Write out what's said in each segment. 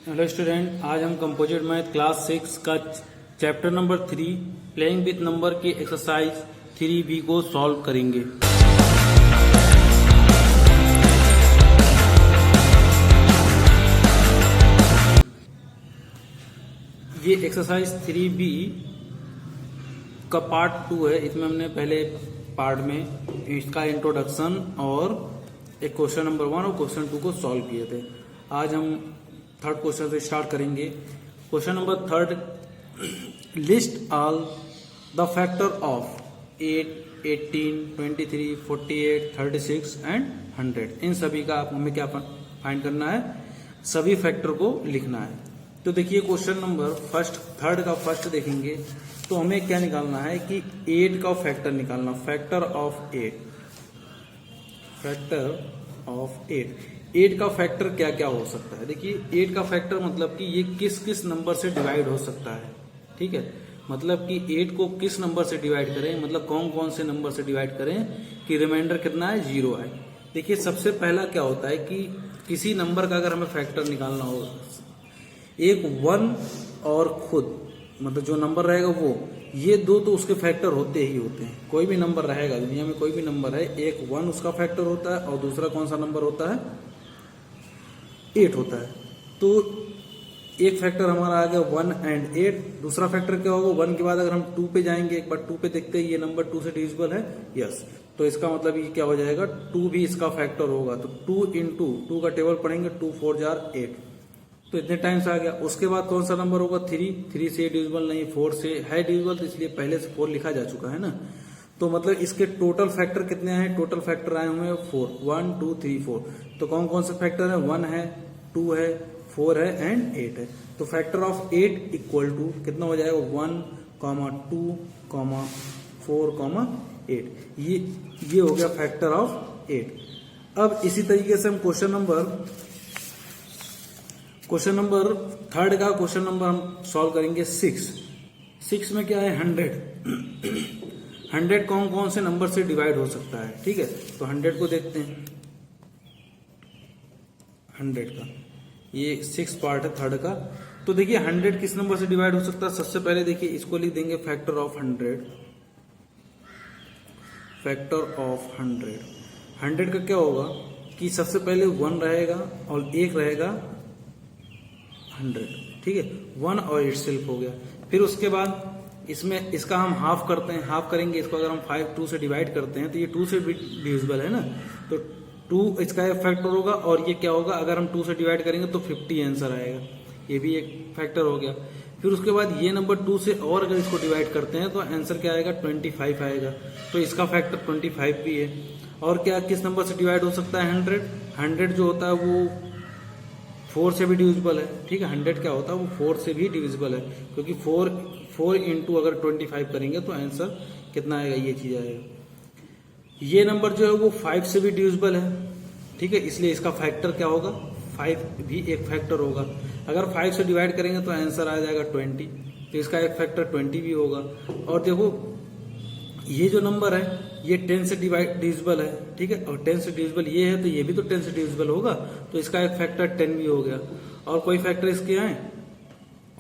Hello student, आज हम composite math class 6 का chapter number 3 playing with number की एक्सरसाइज 3B को सॉल्व करेंगे। ये एक्सरसाइज 3B का पार्ट 2 है। इसमें हमने पहले पार्ट में इसका इंट्रोडक्शन और एक क्वेश्चन नंबर 1 और क्वेश्चन 2 को सॉल्व किए थे। आज हम थर्ड क्वेश्चन से स्टार्ट करेंगे। Question number 3, list all the factor of 8, 18, 23, 48, 36 and 100। इन सभी का हमें क्या फाइंड करना है, सभी फैक्टर को लिखना है। तो देखिए क्वेश्चन नंबर थर्ड का फर्स्ट देखेंगे तो हमें क्या निकालना है कि 8 का फैक्टर निकालना, फैक्टर ऑफ 8। फैक्टर ऑफ 8 का फैक्टर क्या क्या हो सकता है। देखिए 8 का फैक्टर मतलब कि ये किस किस नंबर से डिवाइड हो सकता है। ठीक है, मतलब कि 8 को किस नंबर से डिवाइड करें, मतलब कौन कौन से नंबर से डिवाइड करें कि रिमाइंडर कितना है, 0 आए। देखिए सबसे पहला क्या होता है कि किसी नंबर का अगर हमें फैक्टर निकालना हो, एक 1 और खुद मतलब जो नंबर रहेगा वो, ये दो तो उसके फैक्टर होते ही होते हैं। कोई भी नंबर रहेगा दुनिया में, कोई भी नंबर है, एक 1 उसका फैक्टर होता है और दूसरा कौन सा नंबर होता है, 8 होता है। तो एक फैक्टर हमारा आ गया 1 एंड 8। दूसरा फैक्टर क्या होगा, 1 के बाद अगर हम 2 पे जाएंगे, एक बार 2 पे देखते हैं ये नंबर 2 से डिविजिबल है, यस। तो इसका मतलब ये क्या हो जाएगा, 2 भी इसका फैक्टर होगा। तो 2 इंटू 2 का टेबल पढ़ेंगे, 2 4 जार 8, तो इतने टाइम्स आ गया। उसके बाद कौन सा नंबर होगा, 3 से डिविजिबल नहीं, 4 से है डिविजिबल, तो इसलिए पहले से 4 लिखा जा चुका है ना। तो मतलब इसके टोटल फैक्टर कितने हैं, टोटल फैक्टर आए हुए हैं 4, 1 2 3 4। तो कौन कौन से फैक्टर है, 1 है, 2 है, 4 है एंड 8 है। तो फैक्टर ऑफ 8 इक्वल टू कितना हो जाएगा, 1, 2, 4, 8। ये हो गया फैक्टर ऑफ 8। अब इसी तरीके से हम क्वेश्चन नंबर थर्ड का क्वेश्चन नंबर हम सॉल्व करेंगे 6 में क्या है, 100 कौन कौन से नंबर से डिवाइड हो सकता है। ठीक है, तो 100 को देखते हैं। 100 का ये 6 पार्ट है थर्ड का। तो देखिए 100 किस नंबर से डिवाइड हो सकता है। सबसे पहले देखिए इसको लिख देंगे फैक्टर ऑफ 100। फैक्टर ऑफ 100 का क्या होगा कि सबसे पहले 1 रहेगा और 1 रहेगा 100। ठीक है, 1 और इटसेल्फ हो गया। फिर उसके बाद इसमें इसका हम हाफ करते हैं, हाफ करेंगे इसको। अगर हम 2 से डिवाइड करते हैं तो ये 2 से भी डिविजिबल है ना, तो 2 इसका एक फैक्टर होगा। और ये क्या होगा, अगर हम 2 से डिवाइड करेंगे तो 50 आंसर आएगा, ये भी एक फैक्टर हो गया। फिर उसके बाद ये नंबर 2 से और अगर इसको डिवाइड करते हैं तो आंसर क्या आएगा, 25 आएगा, तो इसका फैक्टर 25 भी है। और क्या किस नंबर से डिवाइड हो सकता है, 100 जो होता है वो 4 से भी डिविजिबल है। ठीक है, 100 क्या होता है, वो 4 से भी डिविजिबल है, क्योंकि 4 इंटू अगर 25 करेंगे तो आंसर कितना आएगा, ये चीज आएगा। ये नंबर जो है वो 5 से भी डिविजिबल है। ठीक है, इसलिए इसका फैक्टर क्या होगा, 5 भी एक फैक्टर होगा। अगर 5 से डिवाइड करेंगे तो आंसर आ जाएगा 20, तो इसका एक फैक्टर 20 भी होगा। और देखो ये जो नंबर है ये 10 से डिविजिबल है। ठीक है, और 10 से डिविजिबल ये है तो ये भी तो 10 से डिविजिबल होगा, तो इसका एक फैक्टर 10 भी हो गया। और कोई फैक्टर इसके आए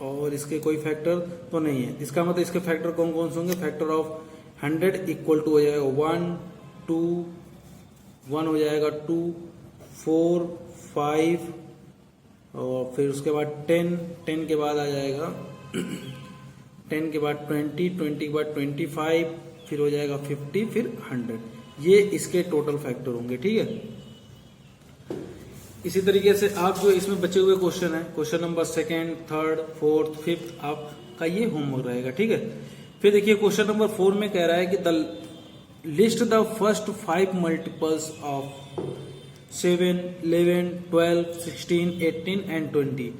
और इसके कोई फैक्टर तो नहीं है। इसका मतलब इसके फैक्टर कौन कौन से होंगे, फैक्टर ऑफ 100 इक्वल टू हो जाएगा 1, 2, 1 हो जाएगा 2, 4, 5 और फिर उसके बाद 10 के बाद आ जाएगा 10 के बाद 20 के बाद 25, फिर हो जाएगा 50, फिर 100। ये इसके टोटल फैक्टर होंगे। ठीक है, इसी तरीके से आप जो इसमें बचे हुए क्वेश्चन है, question number 2nd, 3rd, 4th, 5th आपका ये होमवर्क रहेगा। ठीक है, फिर देखिए क्वेश्चन नंबर 4 में कह रहा है कि list the first 5 multiples of 7, 11, 12, 16, 18 and 20।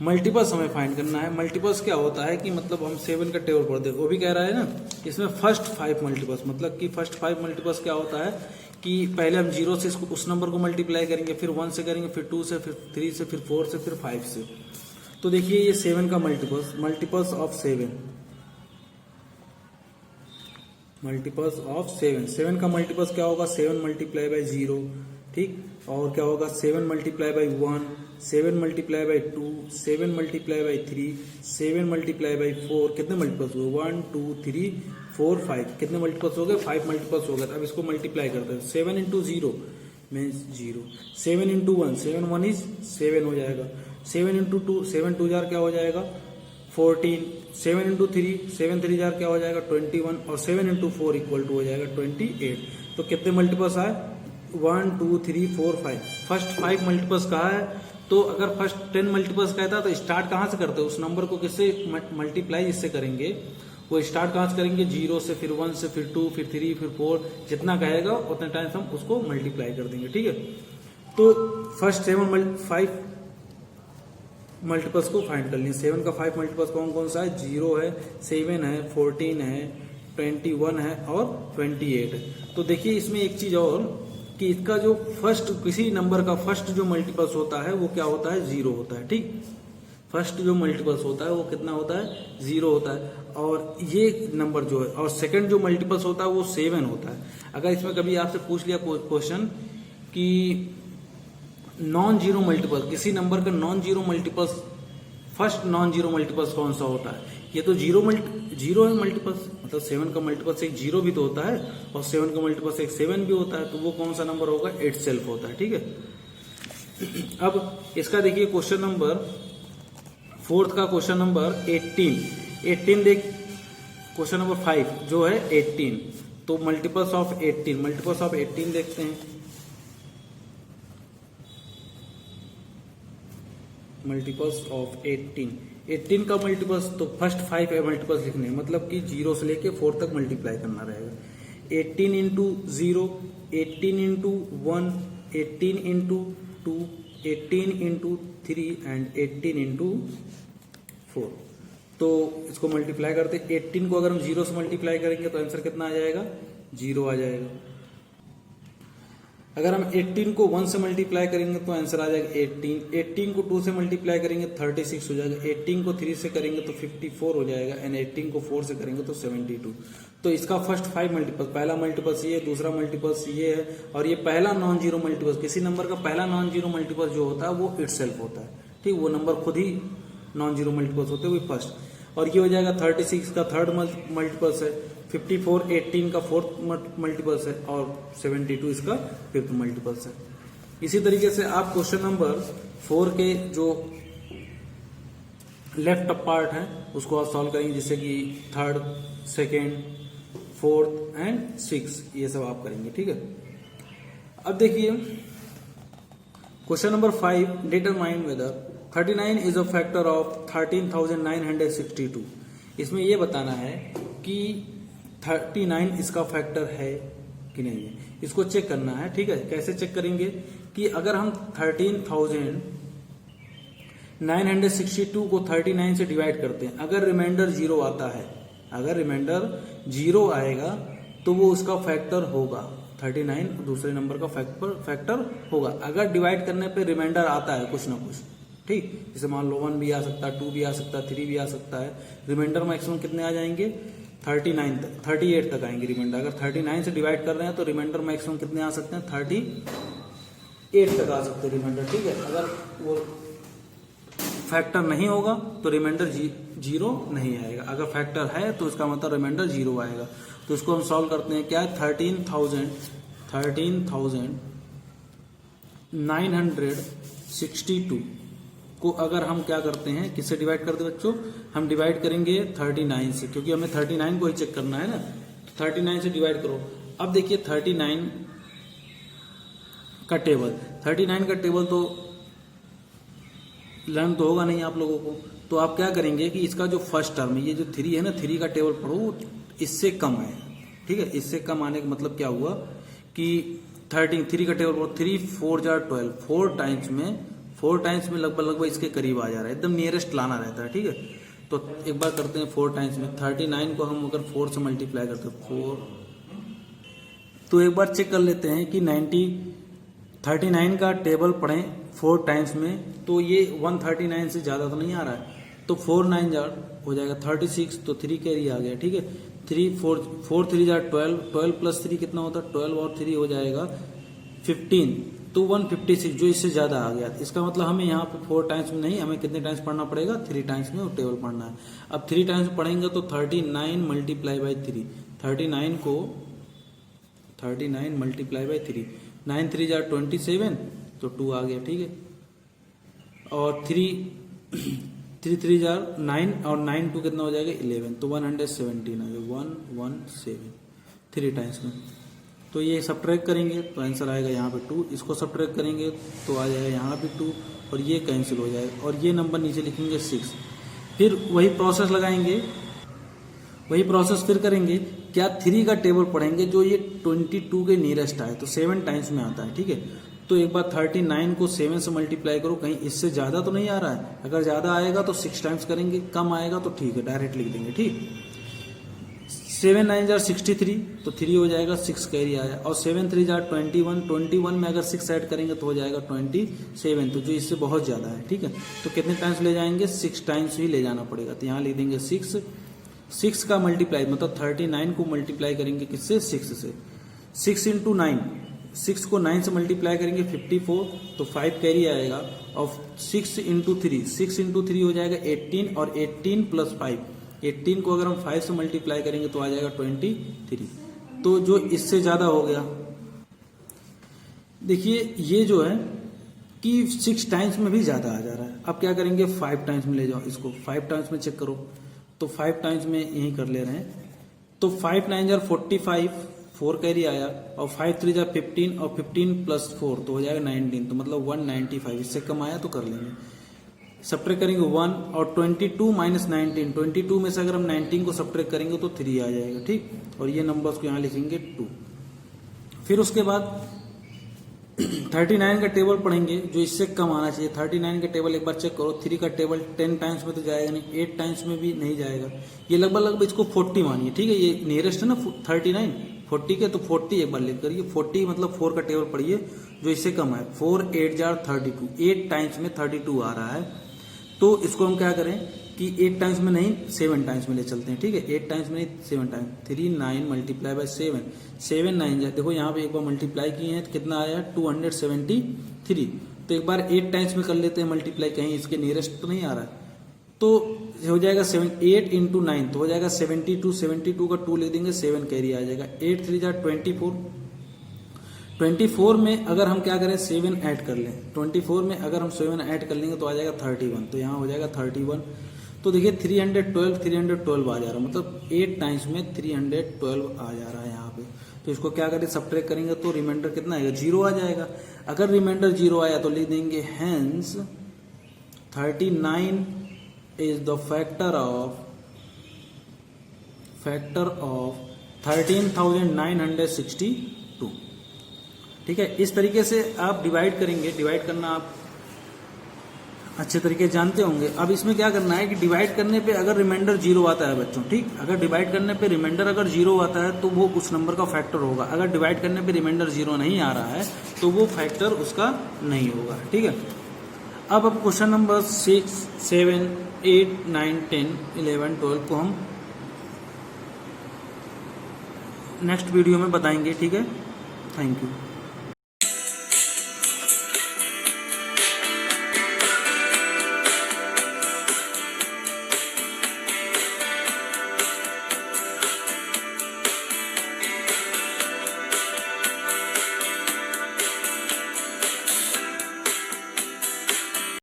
Multiples हमें फाइंड करना है। मल्टीपल्स क्या होता है कि मतलब हम 7 का टेबल पढ़ दे, वो भी कह रहा है ना, इसमें फर्स्ट 5 मल्टीपल्स, मतलब कि फर्स्ट 5 मल्टीपल्स क्या होता है कि पहले हम 0 से उस नंबर को मल्टीप्लाई करेंगे, फिर 1 से करेंगे, फिर 2 से, फिर 3 से, फिर 4 से, फिर 5 से। तो देखिए ये 7 का मल्टीपल्स ऑफ 7, मल्टीपल्स ऑफ 7 का मल्टीपल्स क्या होगा, 7 मल्टीप्लाई बाई 0। ठीक, और क्या होगा 7 multiply by 1, 7 multiply by 2, 7 multiply by 3, 7 multiply by 4, कितने मल्टीपल्स हो गए? 1 2 3 4 5, कितने मल्टीपल्स हो गए? 5 मल्टीपल्स हो गए। अब इसको मल्टीप्लाई करते हैं। 7 इंटू 0 मीन्स 0, 7 इंटू 1, 7 1 इज 7 हो जाएगा। 7 इंटू 2, 7 2 जार क्या हो जाएगा? 14, 7 इंटू 3, 7 3 जार क्या हो जाएगा? 21, और 7 इंटू 4 इक्वल टू हो जाएगा 28। तो कितने मल्टीपल्स आए? 1 2 3 4 5। फर्स्ट 5 मल्टीपल्स कहा है, तो अगर फर्स्ट 10 मल्टीपल्स कहता है तो स्टार्ट कहाँ से करते हैं? उस नंबर को किससे मल्टीप्लाई जिससे करेंगे, वो स्टार्ट कहाँ से करेंगे? 0 से, फिर 1 से, फिर 2, फिर 3, फिर 4, जितना कहेगा उतने टाइम्स हम उसको मल्टीप्लाई कर देंगे। ठीक है, तो फर्स्ट 5 मल्टीपल्स को फाइंड कर लिए। 7 का 5 मल्टीपल्स कौन कौन सा है? 0 है, 7 है, 14 है, 21 है और 28 है। तो देखिए इसमें एक चीज और कि इसका जो फर्स्ट, किसी नंबर का फर्स्ट जो मल्टीपल्स होता है वो क्या होता है? 0 होता है। ठीक, फर्स्ट जो मल्टीपल्स होता है वो कितना होता है? 0 होता है। और ये नंबर जो है, और सेकंड जो मल्टीपल्स होता है वो 7 होता है। अगर इसमें कभी आपसे पूछ लिया क्वेश्चन कि नॉन जीरो मल्टीपल, किसी नंबर का non zero multiples, first non zero multiples कौन सा होता है? ये तो जीरो है मल्टीपल्स, मतलब 7 का मल्टीपल्स एक 0 भी तो होता है, और 7 का मल्टीपल्स एक 7 भी होता है। तो वो कौन सा नंबर होगा? इटसेल्फ होता है। ठीक है, अब इसका देखिए क्वेश्चन नंबर 4 का क्वेश्चन नंबर 18 देख, क्वेश्चन नंबर 5 जो है 18, तो मल्टीपल्स ऑफ 18 देखते हैं। मल्टीपल्स ऑफ 18 का मल्टीपल्स, तो फर्स्ट 5 मल्टीपल्स लिखने हैं, मतलब कि 0 से लेके 4 तक मल्टीप्लाई करना रहेगा। 18 into 0, 18 into 1, 18 into 2, 18 into 3 and 18 into 4। तो इसको मल्टीप्लाई करते, 18 को अगर हम 0 से मल्टीप्लाई करेंगे तो आंसर कितना आ जाएगा? 0 आ जाएगा। अगर हम 18 को 1 से मल्टीप्लाई करेंगे तो आंसर आ जाएगा 18। 18 को 2 से मल्टीप्लाई करेंगे 36 हो जाएगा। 18 को 3 से करेंगे तो 54 हो जाएगा, एंड 18 को 4 से करेंगे तो 72। तो इसका फर्स्ट 5 मल्टीपल, पहला मल्टीपल्स ये है, दूसरा मल्टीपल्स ये है, और ये पहला नॉन जीरो मल्टीपल्स, किसी नंबर का पहला नॉन जीरो मल्टीपल जो होता है वो इटसेल्फ होता है। ठीक, वो नंबर खुद ही नॉन जीरो मल्टीपल्स होते हैं, वो फर्स्ट। और ये हो जाएगा 36 का थर्ड मल्टीपल्स है, 54 18 का फोर्थ मल्टीपल्स है, और 72 इसका फिफ्थ मल्टीपल्स है। इसी तरीके से आप क्वेश्चन नंबर 4 के जो लेफ्ट पार्ट है उसको आप सॉल्व करेंगे, जैसे कि थर्ड, सेकेंड, फोर्थ एंड 6, ये सब आप करेंगे। ठीक है, अब देखिए question number 5, determine whether 39 is a factor of 13,962। इसमें यह बताना है कि 39 इसका फैक्टर है कि नहीं है, इसको चेक करना है। ठीक है, कैसे चेक करेंगे कि अगर हम 13,962 को 39 से डिवाइड करते हैं, अगर रिमाइंडर 0 आता है, अगर रिमाइंडर 0 आएगा तो वो उसका फैक्टर होगा। 39 दूसरे नंबर का फैक्टर होगा। अगर डिवाइड करने पे रिमाइंडर आता है कुछ ना कुछ, ठीक, जैसे मान लो 1 भी आ सकता है, 2 भी आ सकता है, 3 भी आ सकता है, रिमाइंडर मैक्सिमम कितने आ जाएंगे? 39 तक, 38 तक आएंगे रिमाइंडर। अगर 39 से डिवाइड कर रहे हैं तो रिमाइंडर मैक्सिमम कितने आ सकते हैं? 38 तक आ सकते हैं रिमाइंडर। ठीक है, अगर वो फैक्टर नहीं होगा तो रिमाइंडर 0 नहीं आएगा, अगर फैक्टर है तो इसका मतलब रिमाइंडर 0 आएगा। तो इसको हम सॉल्व करते हैं। क्या है? 13,962 को अगर हम क्या करते हैं, किससे डिवाइड करते हैं बच्चों? हम डिवाइड करेंगे 39 से, क्योंकि हमें 39 को ही चेक करना है ना। तो 39 से डिवाइड करो। अब देखिए 39 का टेबल, 39 का टेबल तो लर्न तो होगा नहीं आप लोगों को। तो आप क्या करेंगे कि इसका जो फर्स्ट टर्म है, ये जो 3 है ना, 3 का टेबल पढ़ो, इससे कम है। ठीक है, इससे कम आने का मतलब क्या हुआ कि 3 का टेबल पढ़ो, 3 4 जार 12, 4 टाइम्स में लगभग इसके करीब आ जा रहा है, एकदम नियरेस्ट लाना रहता है। ठीक है, तो एक बार करते हैं 4 टाइम्स में। 39 को हम अगर 4 से मल्टीप्लाई करते हैं 4, तो एक बार चेक कर लेते हैं कि 39 का टेबल पढ़ें 4 टाइम्स में, तो ये 139 से ज्यादा तो नहीं आ रहा है। तो 4 9 जार हो जाएगा 36, तो 3 कैरी आ गया। ठीक है, 4 3 जार 12, 12 प्लस 3 कितना होता है? 12 और 3 हो जाएगा 15, तो 156 जो इससे ज़्यादा आ गया। इसका मतलब हमें यहाँ पे 4 टाइम्स में नहीं, हमें कितने टाइम्स पढ़ना पड़ेगा, 3 टाइम्स में वो टेबल पढ़ना है। अब 3 टाइम्स पढ़ेंगे तो 39 मल्टीप्लाई बाई 3, 39 को 39 मल्टीप्लाई बाई 3, 9 3 जार 27 तो 2 आ गया, ठीक है। और 3 3 जार 9 और 9 2 कितना हो जाएगा 11, तो 117 आ गया, 117 3 टाइम्स में। तो ये सब्ट्रैक्ट करेंगे तो आंसर आएगा यहाँ पे 2, इसको सब्ट्रैक्ट करेंगे तो आ जाएगा यहाँ पे 2 और ये कैंसिल हो जाएगा और ये नंबर नीचे लिखेंगे 6। फिर वही प्रोसेस लगाएंगे, वही प्रोसेस फिर करेंगे। क्या 3 का टेबल पढ़ेंगे जो ये 22 के नियरेस्ट आए तो 7 टाइम्स में आता है, ठीक है। तो एक बार 39 को 7 से मल्टीप्लाई करो, कहीं इससे ज़्यादा तो नहीं आ रहा है। अगर ज़्यादा आएगा तो 6 टाइम्स करेंगे, कम आएगा तो ठीक है डायरेक्ट लिख देंगे, ठीक। 7 9 जार 63 तो 3 हो जाएगा, 6 कैरी आया। और 7 3 जार 21, 21 में अगर 6 ऐड करेंगे तो हो जाएगा 27, तो जो इससे बहुत ज़्यादा है, ठीक है। तो कितने टाइम्स ले जाएंगे, 6 टाइम्स ही ले जाना पड़ेगा। तो यहाँ लिख देंगे 6 का मल्टीप्लाई मतलब 39 को मल्टीप्लाई करेंगे किससे, 6 से। 6 इंटू 9, 6 को 9 से मल्टीप्लाई करेंगे 54, तो 5 कैरी आएगा। और 6 इंटू 3, 6 इंटू 3 हो जाएगा 18 और 18 प्लस 5, 18 को अगर हम 5 से मल्टीप्लाई करेंगे तो आ जाएगा 23। तो जो इससे ज्यादा हो गया, देखिए ये जो है कि 6 टाइम्स में भी ज्यादा आ जा रहा है। अब क्या करेंगे, 5 टाइम्स में ले जाओ इसको, 5 टाइम्स में चेक करो तो 5 टाइम्स में यही कर ले रहे हैं। तो 5 9 जार 45, 4 कैरी आया। और 5 3 जार 15 और 15 प्लस 4 तो हो जाएगा 19, तो मतलब 195। इससे कम आया तो कर लेंगे, सब्ट्रैक्ट करेंगे 1 और 22 माइनस 19, 22 में से अगर हम 19 को सब्ट्रैक्ट करेंगे तो 3 आ जाएगा, ठीक। और ये नंबर्स को यहाँ लिखेंगे 2। फिर उसके बाद 39 का टेबल पढ़ेंगे जो इससे कम आना चाहिए। 39 का टेबल एक बार चेक करो, 3 का टेबल 10 टाइम्स में तो जाएगा नहीं, 8 टाइम्स में भी नहीं जाएगा। ये लगभग इसको 40 मानिए, ठीक है। ये नियरेस्ट है ना 39, 40 के, तो 40 एक बार लिख करिए। 40 मतलब 4 का टेबल पढ़िए जो इससे कम है। 4 8 जार 32, 8 टाइम्स में 32 आ रहा है। तो इसको हम क्या करें कि 8 टाइम्स में नहीं 7 टाइम्स में ले चलते हैं, ठीक है। 8 टाइम्स में नहीं 7 टाइम्स। 3 9 मल्टीप्लाई बाय 7, 7 9 जाए, देखो यहाँ पे एक बार मल्टीप्लाई किए हैं तो कितना आया 273। तो एक बार 8 टाइम्स में कर लेते हैं मल्टीप्लाई, कहीं इसके नियरेस्ट तो नहीं आ रहा है। तो हो जाएगा 8 इंटू 9 तो हो जाएगा 72, 72 का 2 लिख देंगे, 7 कैरी आ जाएगा। 8 3 जार 24, 24 में अगर हम क्या करें 7 ऐड कर लें, 24 में अगर हम 7 ऐड कर लेंगे तो आ जाएगा 31, तो यहाँ हो जाएगा 31। तो देखिए 312 आ जा रहा है, मतलब 8 टाइम्स में 312 आ जा रहा है यहाँ पे। तो इसको क्या करें, सब्ट्रैक्ट करेंगे तो रिमाइंडर कितना आएगा, 0 आ जाएगा। अगर रिमाइंडर 0 आया तो लिख देंगे hence 39 is the factor of 13,962, ठीक है। इस तरीके से आप डिवाइड करेंगे, डिवाइड करना आप अच्छे तरीके जानते होंगे। अब इसमें क्या करना है कि डिवाइड करने पे अगर रिमाइंडर 0 आता है बच्चों, ठीक, अगर डिवाइड करने पे रिमाइंडर अगर 0 आता है तो वो उस नंबर का फैक्टर होगा। अगर डिवाइड करने पे रिमाइंडर 0 नहीं आ रहा है तो वो फैक्टर उसका नहीं होगा, ठीक है। अब क्वेश्चन नंबर 6 7 8 9 10 11 12 को हम नेक्स्ट वीडियो में बताएंगे, ठीक है। Thank you.